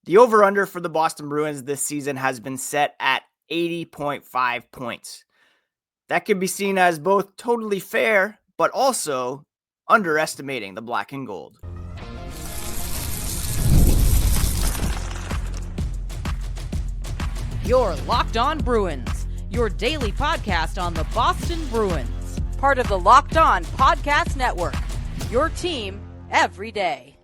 The over-under for the Boston Bruins this season has been set at 80.5 points. That could be seen as both totally fair, but also underestimating the black and gold. You're Locked On Bruins, your daily podcast on the Boston Bruins. Part of the Locked On Podcast Network, your team every day.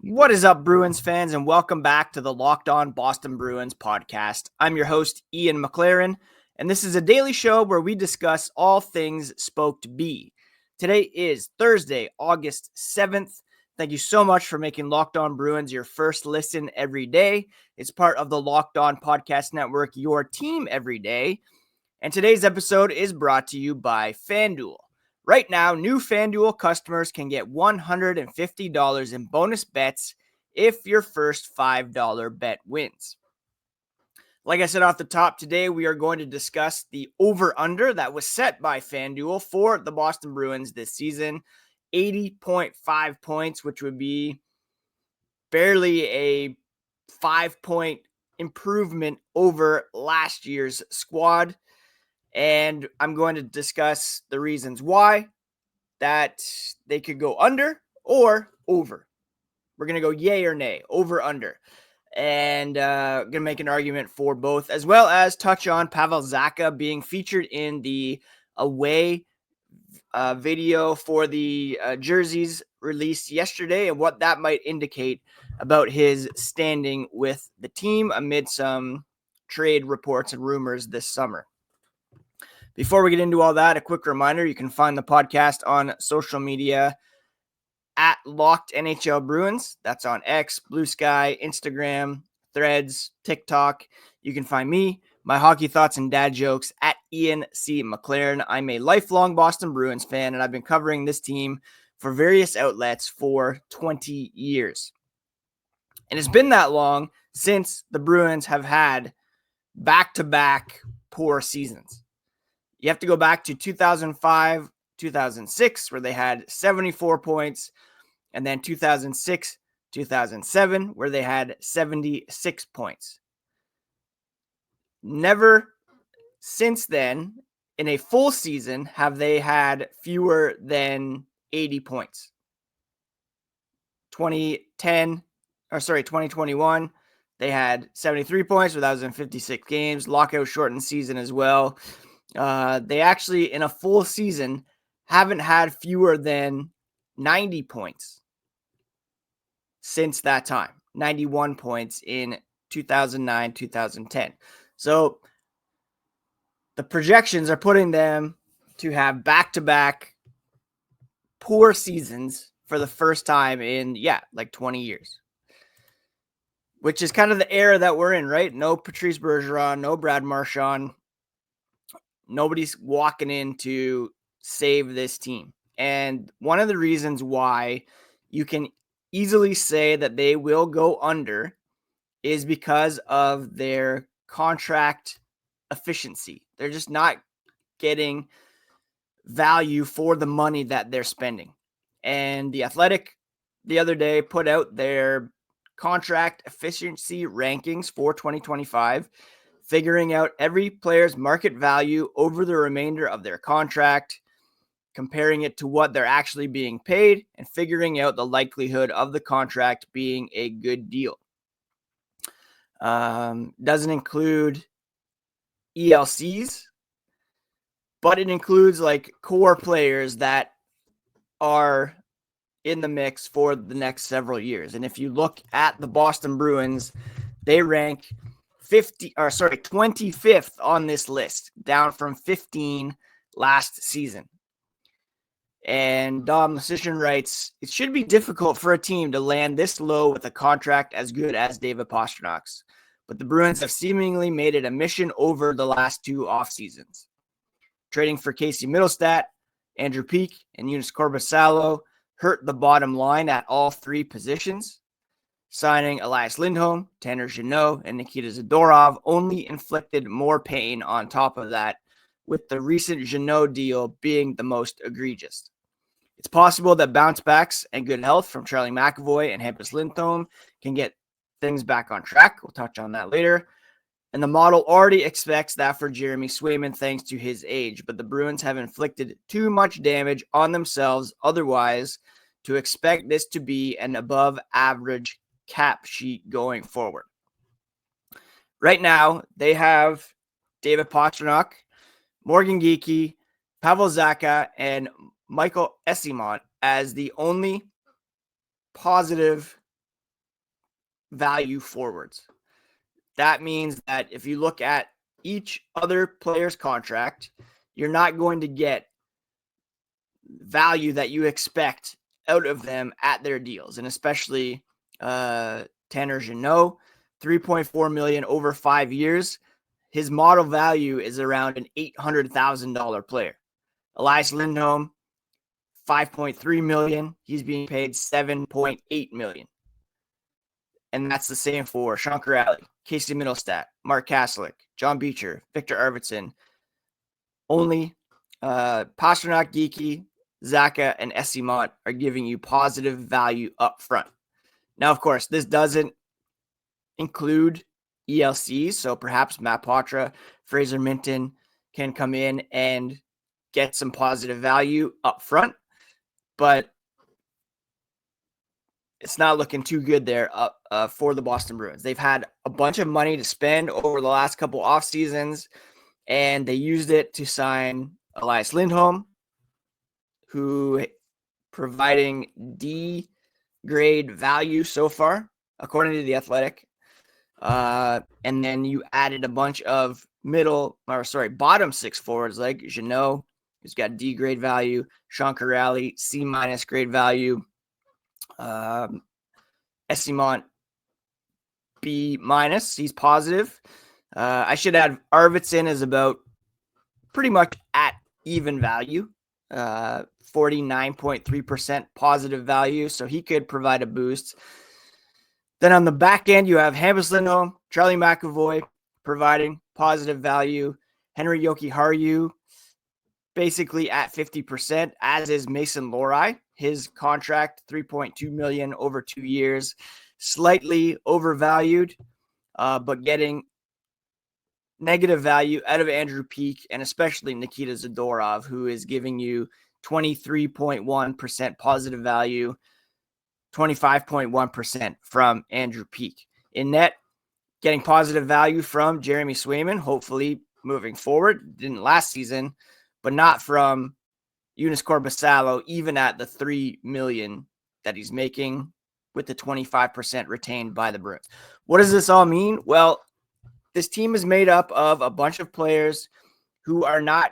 What is up, Bruins fans, and welcome back to the Locked On Boston Bruins podcast. I'm your host, Ian McLaren, and this is a daily show where we discuss all things Spoked B. Today is Thursday, August 7th. Thank you so much for making Locked On Bruins your first listen every day. It's part of the Locked On Podcast Network, your team every day. And today's episode is brought to you by FanDuel. Right now, new FanDuel customers can get $150 in bonus bets if your first $5 bet wins. Like I said off the top, today we are going to discuss the over-under that was set by FanDuel for the Boston Bruins this season. 80.5 points, which would be barely a 5-point improvement over last year's squad. And I'm going to discuss the reasons why that they could go under or over. We're going to go yay or nay, over, under. And going to make an argument for both, as well as touch on Pavel Zacha being featured in the away video for the jerseys released yesterday and what that might indicate about his standing with the team amid some trade reports and rumors this summer. Before we get into all that, a quick reminder, you can find the podcast on social media at Locked NHL Bruins. That's on X, Blue Sky, Instagram, Threads, TikTok. You can find me, my hockey thoughts and dad jokes at Ian C. McLaren. I'm a lifelong Boston Bruins fan, and I've been covering this team for various outlets for 20 years. And it's been that long since the Bruins have had back-to-back poor seasons. You have to go back to 2005, 2006, where they had 74 points, and then 2006, 2007, where they had 76 points. Never since then, in a full season, have they had fewer than 80 points. 2021, they had 73 points, but that was in 56 games. Lockout shortened season as well. They actually, in a full season, haven't had fewer than 90 points since that time. 91 points in 2009, 2010. So the projections are putting them to have back-to-back poor seasons for the first time in, 20 years. Which is kind of the era that we're in, right? No Patrice Bergeron, no Brad Marchand. Nobody's walking in to save this team. And one of the reasons why you can easily say that they will go under is because of their contract efficiency. They're just not getting value for the money that they're spending. And The Athletic the other day put out their contract efficiency rankings for 2025, figuring out every player's market value over the remainder of their contract, comparing it to what they're actually being paid, and figuring out the likelihood of the contract being a good deal. Doesn't include ELCs, but it includes like core players that are in the mix for the next several years. And if you look at the Boston Bruins, they rank 25th on this list, down from 15 last season. And Dom Lucian writes, it should be difficult for a team to land this low with a contract as good as David Pasternak's, but the Bruins have seemingly made it a mission over the last two off seasons. Trading for Casey Middlestat, Andrew Peeke, and Joonas Korpisalo hurt the bottom line at all three positions. Signing Elias Lindholm, Tanner Jeannot, and Nikita Zadorov only inflicted more pain on top of that, with the recent Jeannot deal being the most egregious. It's possible that bounce backs and good health from Charlie McAvoy and Hampus Lindholm can get things back on track. We'll touch on that later. And the model already expects that for Jeremy Swayman thanks to his age, but the Bruins have inflicted too much damage on themselves otherwise to expect this to be an above average cap sheet going forward. Right now, they have David Pastrnak, Morgan Geekie, Pavel Zacha, and Michael Eyssimont as the only positive value forwards. That means that if you look at each other player's contract, you're not going to get value that you expect out of them at their deals. And especially Tanner Jeannot, $3.4 million over 5 years. His model value is around an $800,000 player. Elias Lindholm, $5.3 million. He's being paid $7.8 million. And that's the same for Sean Kuraly, Casey Mittelstadt, Mark Kaslick, John Beecher, Victor Arvidsson. Only Pastrnak, Geekie, Zacha, and Eyssimont are giving you positive value up front. Now, of course, this doesn't include ELCs, so perhaps Matt Poitras, Fraser Minton can come in and get some positive value up front, but it's not looking too good there for the Boston Bruins. They've had a bunch of money to spend over the last couple off seasons, and they used it to sign Elias Lindholm, who providing D grade value so far, according to The Athletic. And then you added a bunch of bottom six forwards like Jeannot, who's got D grade value, Sean Kuraly, C- grade value, Eyssimont B-, he's positive. I should add Arvidsson is about pretty much at even value, 49.3% positive value, so he could provide a boost. Then on the back end, you have Hampus Lindholm, Charlie McAvoy providing positive value, Henry Jokiharju basically at 50%, as is Mason Lohrei. His contract, $3.2 million over 2 years, slightly overvalued, but getting negative value out of Andrew Peeke and especially Nikita Zadorov, who is giving you 23.1% positive value, 25.1% from Andrew Peeke. In net, getting positive value from Jeremy Swayman, hopefully moving forward. Didn't last season, but not from Joonas Korpisalo, even at the $3 million that he's making with the 25% retained by the Bruins. What does this all mean? Well, this team is made up of a bunch of players who are not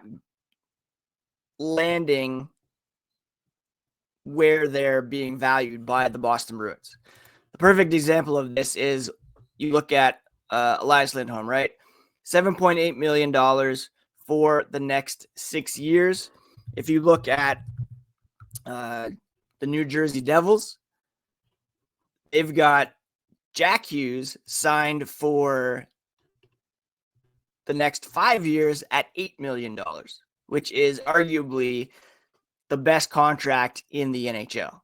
landing where they're being valued by the Boston Bruins. The perfect example of this is you look at Elias Lindholm, right? $7.8 million for the next 6 years. If you look at the New Jersey Devils, they've got Jack Hughes signed for the next 5 years at $8 million, which is arguably the best contract in the NHL.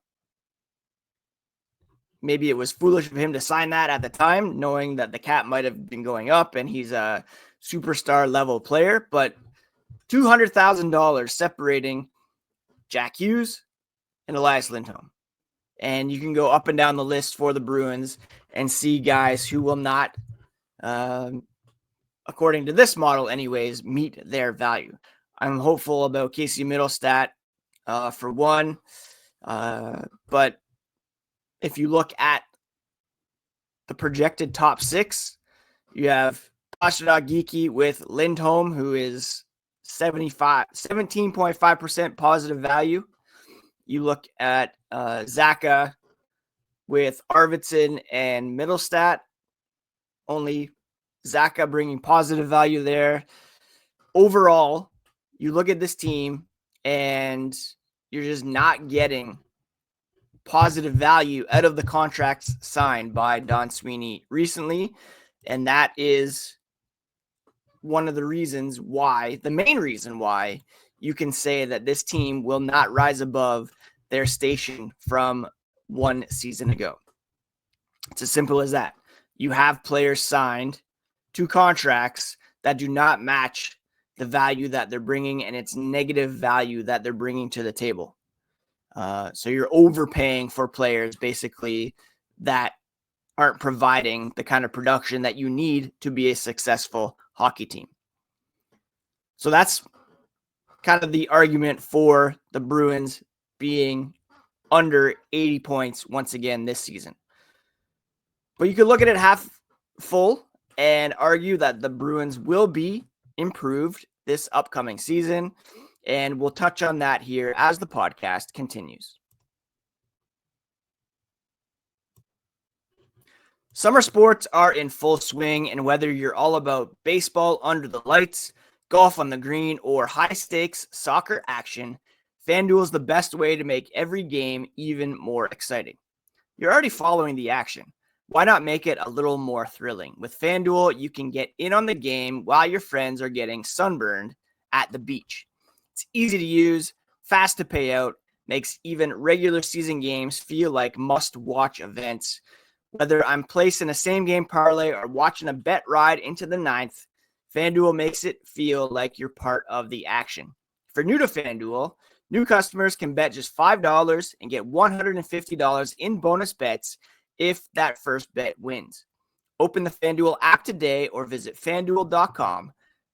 Maybe it was foolish of him to sign that at the time, knowing that the cap might have been going up and he's a superstar level player, but $200,000 separating Jack Hughes and Elias Lindholm. And you can go up and down the list for the Bruins and see guys who will not, according to this model anyways, meet their value. I'm hopeful about Casey Mittelstadt for one, but if you look at the projected top six, you have Pastrnak, Geekie with Lindholm, who is 17.5% positive value. You look at Zacha with Arvidsson and Mittelstadt, only Zacha bringing positive value there. Overall, you look at this team and you're just not getting positive value out of the contracts signed by Don Sweeney recently. And that is one of the reasons why, the main reason why you can say that this team will not rise above their station from one season ago. It's as simple as that. you have players signed to contracts that do not match the value that they're bringing, and it's negative value that they're bringing to the table. So you're overpaying for players basically that aren't providing the kind of production that you need to be a successful hockey team. So that's kind of the argument for the Bruins being under 80 points once again this season. But you could look at it half full and argue that the Bruins will be improved this upcoming season. And we'll touch on that here as the podcast continues. Summer sports are in full swing, and whether you're all about baseball under the lights, golf on the green, or high-stakes soccer action, FanDuel is the best way to make every game even more exciting. You're already following the action. Why not make it a little more thrilling? With FanDuel, you can get in on the game while your friends are getting sunburned at the beach. It's easy to use, fast to pay out, makes even regular season games feel like must-watch events. Whether I'm placing a same-game parlay or watching a bet ride into the ninth, FanDuel makes it feel like you're part of the action. If you're new to FanDuel, new customers can bet just $5 and get $150 in bonus bets if that first bet wins. Open the FanDuel app today or visit FanDuel.com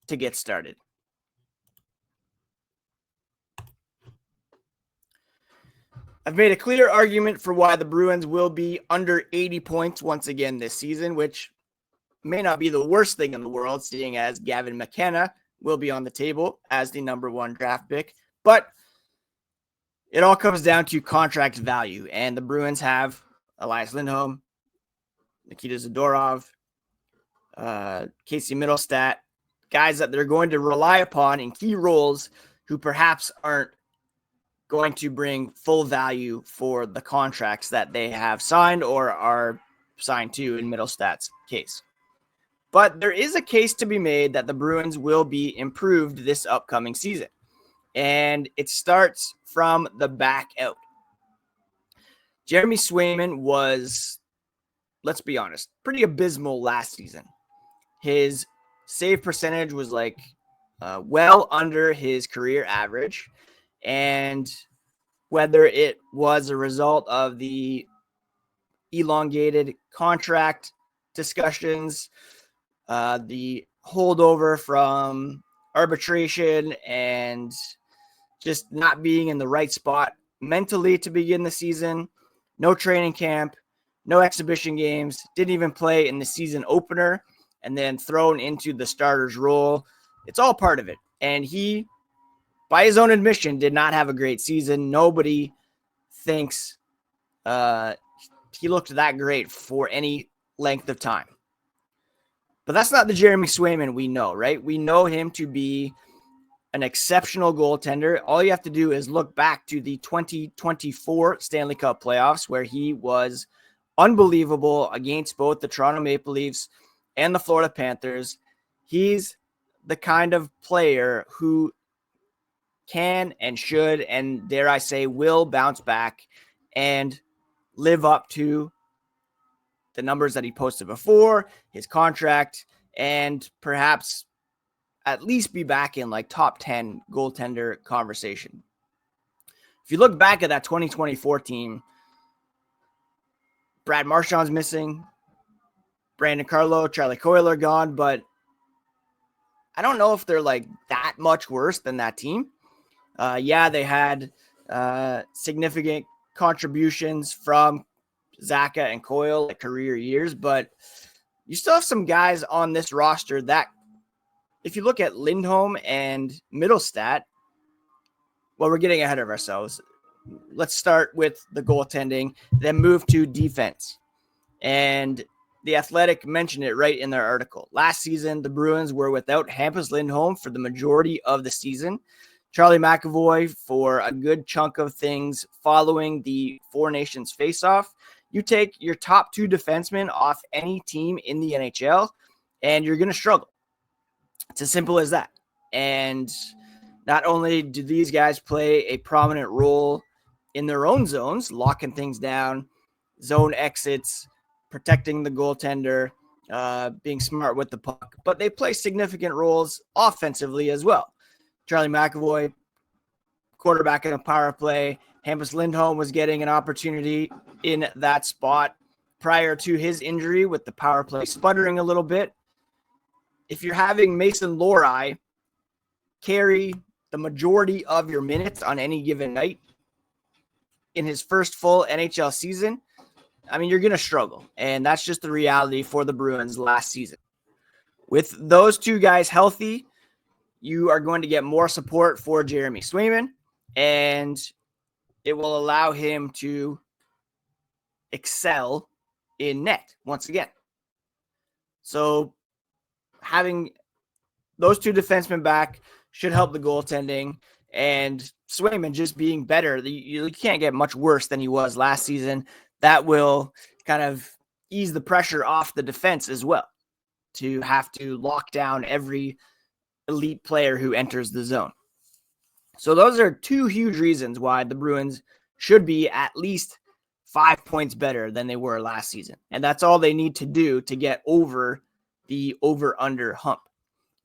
to get started. I've made a clear argument for why the Bruins will be under 80 points once again this season, which may not be the worst thing in the world, seeing as Gavin McKenna will be on the table as the number one draft pick. But it all comes down to contract value, and the Bruins have Elias Lindholm, Nikita Zadorov, Casey Middlestat, guys that they're going to rely upon in key roles who perhaps aren't going to bring full value for the contracts that they have signed or are signed to in Middlestat's case. But there is a case to be made that the Bruins will be improved this upcoming season. And it starts from the back out. Jeremy Swayman was, let's be honest, pretty abysmal last season. His save percentage was well under his career average. And whether it was a result of the elongated contract discussions, the holdover from arbitration, and just not being in the right spot mentally to begin the season, no training camp, no exhibition games, didn't even play in the season opener, and then thrown into the starter's role. It's all part of it. And he, by his own admission, did not have a great season. Nobody thinks he looked that great for any length of time. But that's not the Jeremy Swayman we know, right? We know him to be an exceptional goaltender. All you have to do is look back to the 2024 Stanley Cup playoffs, where he was unbelievable against both the Toronto Maple Leafs and the Florida Panthers. He's the kind of player who can and should, and dare I say, will bounce back and live up to the numbers that he posted before, his contract, and perhaps at least be back in top 10 goaltender conversation. If you look back at that 2024 team, Brad Marchand's missing, Brandon Carlo, Charlie Coyle are gone, but I don't know if they're that much worse than that team. They had significant contributions from Zacha and Coyle at career years, but you still have some guys on this roster that, if you look at Lindholm and Middlestat, well, we're getting ahead of ourselves. Let's start with the goaltending, then move to defense. And The Athletic mentioned it right in their article. Last season, the Bruins were without Hampus Lindholm for the majority of the season. Charlie McAvoy for a good chunk of things following the Four Nations face-off. You take your top two defensemen off any team in the NHL, and you're going to struggle. It's as simple as that. And not only do these guys play a prominent role in their own zones, locking things down, zone exits, protecting the goaltender, being smart with the puck, but they play significant roles offensively as well. Charlie McAvoy, quarterback in a power play. Hampus Lindholm was getting an opportunity in that spot prior to his injury with the power play sputtering a little bit. If you're having Mason Lohrei carry the majority of your minutes on any given night in his first full NHL season, I mean, you're going to struggle. And that's just the reality for the Bruins last season. With those two guys healthy, you are going to get more support for Jeremy Swayman, and it will allow him to excel in net once again. So having those two defensemen back should help the goaltending, and Swayman just being better. You can't get much worse than he was last season. That will kind of ease the pressure off the defense as well, to have to lock down every elite player who enters the zone. So those are two huge reasons why the Bruins should be at least 5 points better than they were last season. And that's all they need to do to get over the over-under hump.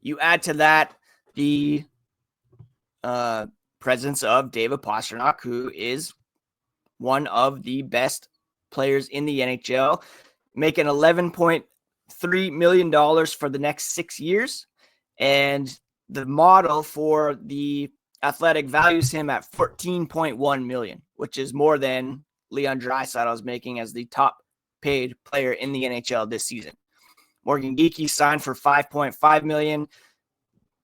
You add to that the presence of David Pastrnak, who is one of the best players in the NHL, making $11.3 million for the next 6 years. And the model for the Athletic values him at $14.1 million, which is more than Leon Draisaitl is making as the top paid player in the NHL this season. Morgan Geekie signed for $5.5 million.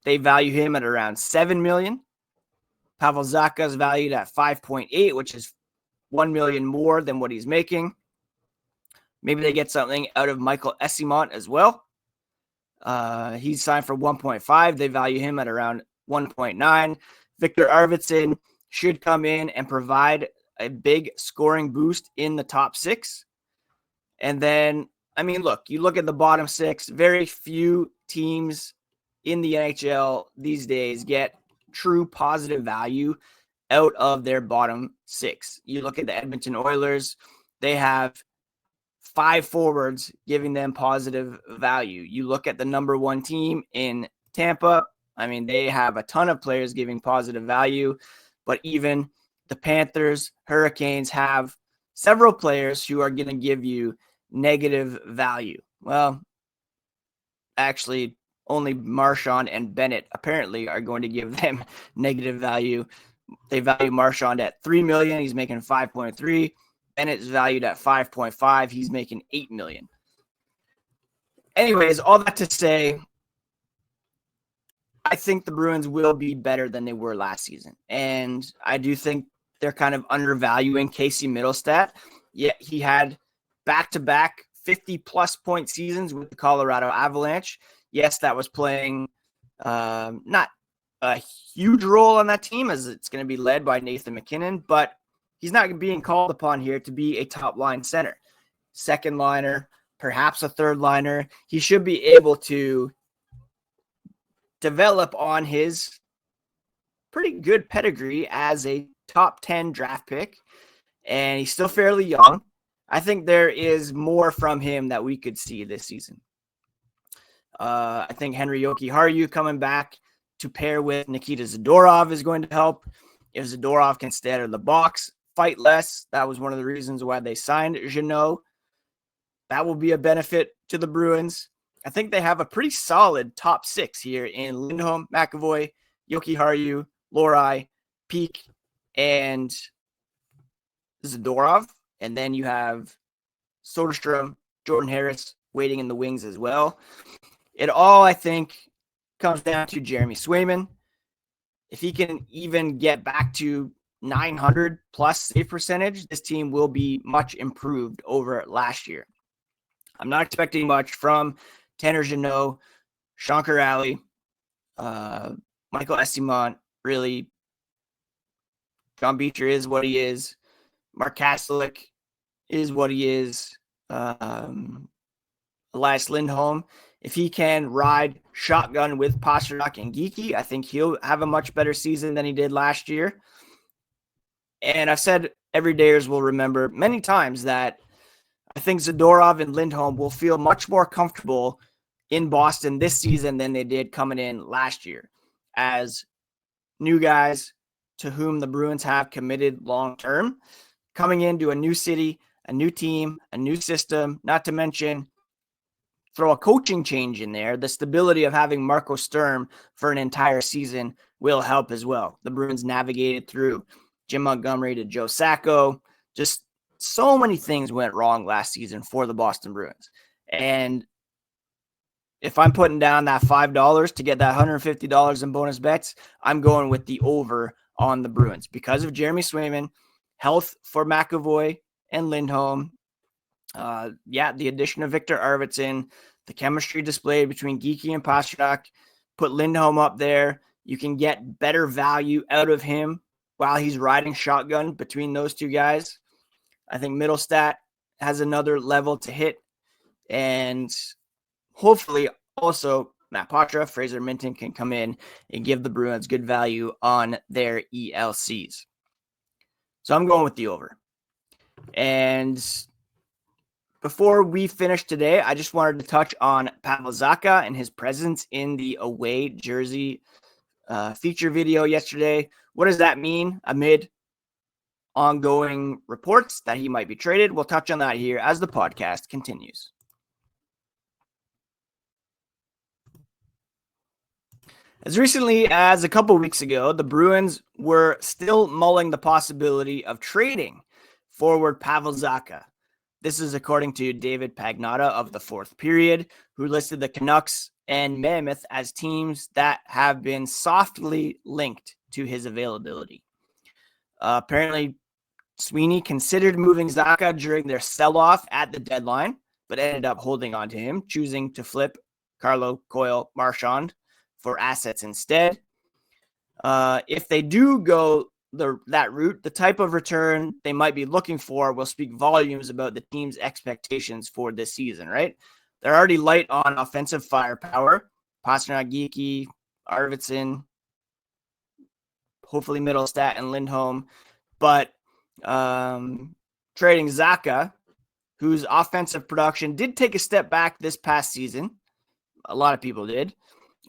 They value him at around $7 million. Pavel Zacha is valued at $5.8, which is $1 million more than what he's making. Maybe they get something out of Michael Eyssimont as well. He's signed for $1.5. They value him at around $1.9. Victor Arvidsson should come in and provide a big scoring boost in the top six. And then, I mean, look, you look at the bottom six, very few teams in the NHL these days get true positive value out of their bottom six. You look at the Edmonton Oilers, they have 5 forwards giving them positive value. You look at the number one team in Tampa, I mean, they have a ton of players giving positive value, but even the Panthers, Hurricanes have several players who are going to give you negative value. Well, actually, only Marchand and Bennett apparently are going to give them negative value. They value Marchand at $3 million. He's making 5.3. Bennett is valued at 5.5. He's making $8 million. Anyways, all that to say, I think the Bruins will be better than they were last season. And I do think they're kind of undervaluing Casey Middlestat. Yet he had back-to-back 50-plus point seasons with the Colorado Avalanche. Yes, that was playing not a huge role on that team, as it's going to be led by Nathan MacKinnon, but he's not being called upon here to be a top-line center. Second liner, perhaps a third liner. He should be able to develop on his pretty good pedigree as a top 10 draft pick, and he's still fairly young. I think there is more from him that we could see this season. I think Henry Jokiharju coming back to pair with Nikita Zadorov is going to help. If Zadorov can stay out of the box, fight less, that was one of the reasons why they signed Jeannot. That will be a benefit to the Bruins. I think they have a pretty solid top six here in Lindholm, McAvoy, Jokiharju, Lohrei, Peak, and Zadorov. And then you have Soderstrom, Jordan Harris waiting in the wings as well. It all, I think, comes down to Jeremy Swayman. If he can even get back to 900 plus save percentage, this team will be much improved over last year. I'm not expecting much from Tanner Jeannot, Sean Kuraly, Michael Eyssimont, really. John Beecher is what he is. Mark Kastelik is what he is. Elias Lindholm, if he can ride shotgun with Pastrnak and Geekie, I think he'll have a much better season than he did last year. And I've said everydayers will remember many times that I think Zadorov and Lindholm will feel much more comfortable in Boston this season than they did coming in last year as new guys to whom the Bruins have committed long-term, coming into a new city, a new team, a new system, not to mention throw a coaching change in there. The stability of having Marco Sturm for an entire season will help as well. The Bruins navigated through Jim Montgomery to Joe Sacco. Just so many things went wrong last season for the Boston Bruins. And if I'm putting down that $5 to get that $150 in bonus bets, I'm going with the over on the Bruins because of Jeremy Swayman, health for McAvoy and Lindholm. The addition of Victor Arvidsson, the chemistry displayed between Geeky and Pastrnak, put Lindholm up there. You can get better value out of him while he's riding shotgun between those two guys. I think Middlestat has another level to hit, and hopefully also Matt Poitras, Fraser Minton can come in and give the Bruins good value on their ELCs. So I'm going with the over. And before we finish today, I just wanted to touch on Pavel Zacha and his presence in the away jersey feature video yesterday. What does that mean amid ongoing reports that he might be traded? We'll touch on that here as the podcast continues. As recently as a couple weeks ago, the Bruins were still mulling the possibility of trading forward Pavel Zacha. This is according to David Pagnotta of the Fourth Period, who listed the Canucks and Mammoth as teams that have been softly linked to his availability. Apparently, Sweeney considered moving Zacha during their sell-off at the deadline, but ended up holding on to him, choosing to flip Carlo Coyle Marchand for assets instead. If they do go that route, the type of return they might be looking for will speak volumes about the team's expectations for this season, right? They're already light on offensive firepower. Pastrnak, Geeky, Arvidsson, hopefully Middlestat and Lindholm. But trading Zacha, whose offensive production did take a step back this past season, a lot of people did.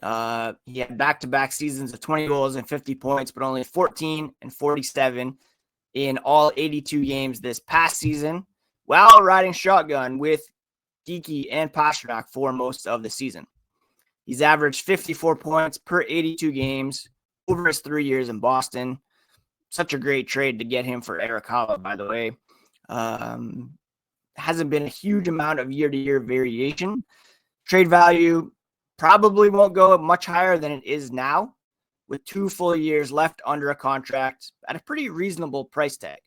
He had back-to-back seasons of 20 goals and 50 points, but only 14 and 47 in all 82 games this past season, while riding shotgun with Geeky and Pastrnak for most of the season. He's averaged 54 points per 82 games over his 3 years in Boston. Such a great trade to get him for Eric Holla, by the way. Hasn't been a huge amount of year-to-year variation. Trade value probably won't go much higher than it is now, with 2 full years left under a contract at a pretty reasonable price tag.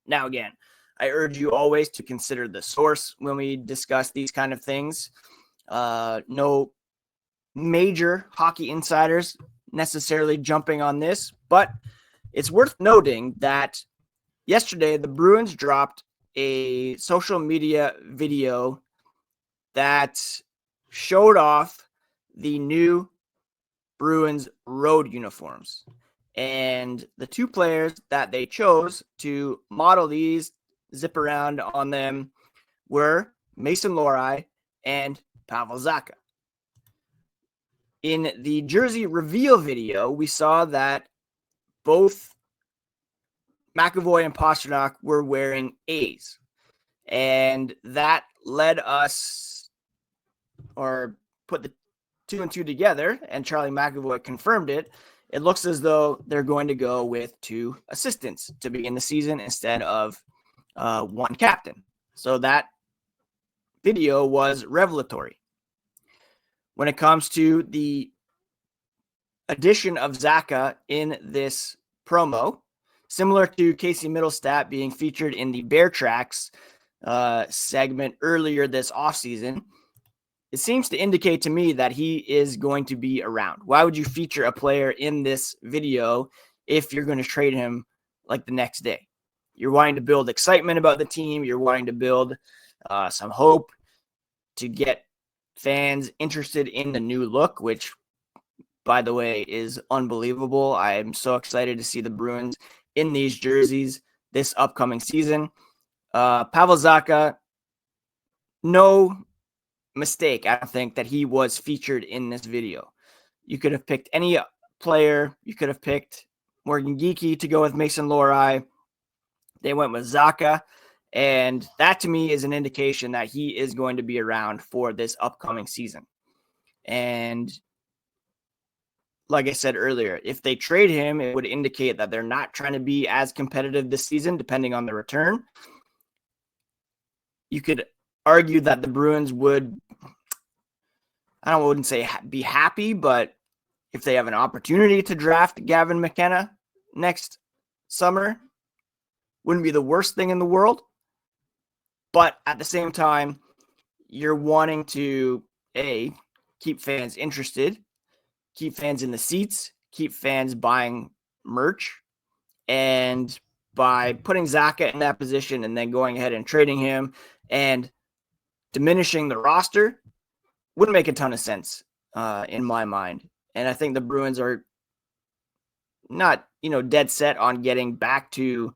Now, again, I urge you always to consider the source when we discuss these kind of things. No major hockey insiders necessarily jumping on this, but it's worth noting that yesterday the Bruins dropped a social media video that showed off the new Bruins road uniforms. And the 2 players that they chose to model these, zip around on them, were Mason Lohrei and Pavel Zacha. In the jersey reveal video, we saw that both McAvoy and Pastrnak were wearing A's. And that led us, or put the 2 and 2 together, and Charlie McAvoy confirmed it. It looks as though they're going to go with 2 assistants to begin the season instead of 1 captain. So that video was revelatory. When it comes to the addition of Zacha in this promo, similar to Casey Middlestat being featured in the Bear Tracks segment earlier this offseason, it seems to indicate to me that he is going to be around. Why would you feature a player in this video if you're going to trade him like the next day? You're wanting to build excitement about the team. You're wanting to build some hope to get fans interested in the new look, which, by the way, is unbelievable. I am so excited to see the Bruins in these jerseys this upcoming season. Pavel Zacha, no mistake, I don't think, that he was featured in this video. You could have picked any player. You could have picked Morgan Geekie to go with Mason Lohrei. They went with Zacha, and that to me is an indication that he is going to be around for this upcoming season. And like I said earlier, if they trade him, it would indicate that they're not trying to be as competitive this season, depending on the return. You could argue that the Bruins would, I wouldn't say be happy, but if they have an opportunity to draft Gavin McKenna next summer, wouldn't be the worst thing in the world. But at the same time, you're wanting to, keep fans interested, keep fans in the seats, keep fans buying merch. And by putting Zacha in that position and then going ahead and trading him and diminishing the roster wouldn't make a ton of sense in my mind. And I think the Bruins are not, dead set on getting back to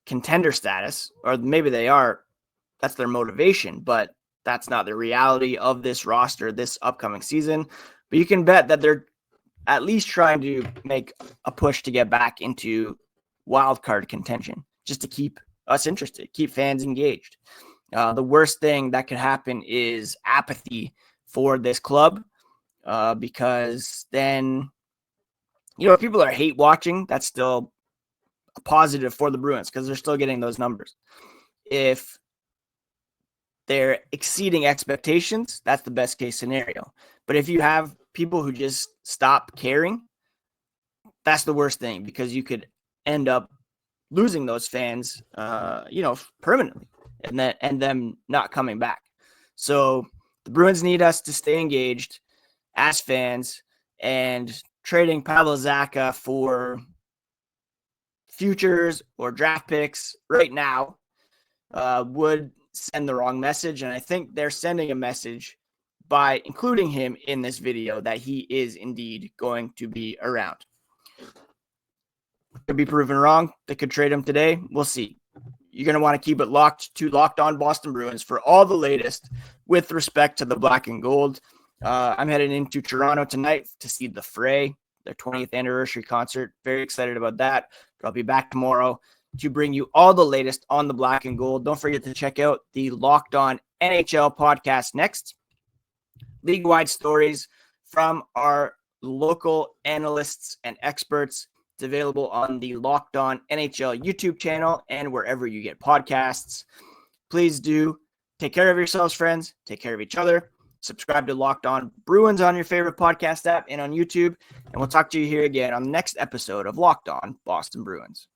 contender status, or maybe they are. That's their motivation, but that's not the reality of this roster this upcoming season. But you can bet that they're at least trying to make a push to get back into wild card contention, just to keep us interested, keep fans engaged. The worst thing that could happen is apathy for this club, because then, if people are hate watching, that's still a positive for the Bruins because they're still getting those numbers. If they're exceeding expectations, that's the best case scenario. But if you have people who just stop caring, that's the worst thing because you could end up losing those fans, permanently and them not coming back. So the Bruins need us to stay engaged as fans, and trading Pavel Zacha for futures or draft picks right now would send the wrong message. And I think they're sending a message by including him in this video that he is indeed going to be around. Could be proven wrong. They could trade him today. We'll see. You're going to want to keep it locked to Locked On Boston Bruins for all the latest with respect to the black and gold. I'm heading into Toronto tonight to see The Fray, their 20th anniversary concert. Very excited about that. But I'll be back tomorrow to bring you all the latest on the black and gold. Don't forget to check out the Locked On NHL podcast next. League-wide stories from our local analysts and experts. It's available on the Locked On NHL YouTube channel and wherever you get podcasts. Please do take care of yourselves, friends. Take care of each other. Subscribe to Locked On Bruins on your favorite podcast app and on YouTube. And we'll talk to you here again on the next episode of Locked On Boston Bruins.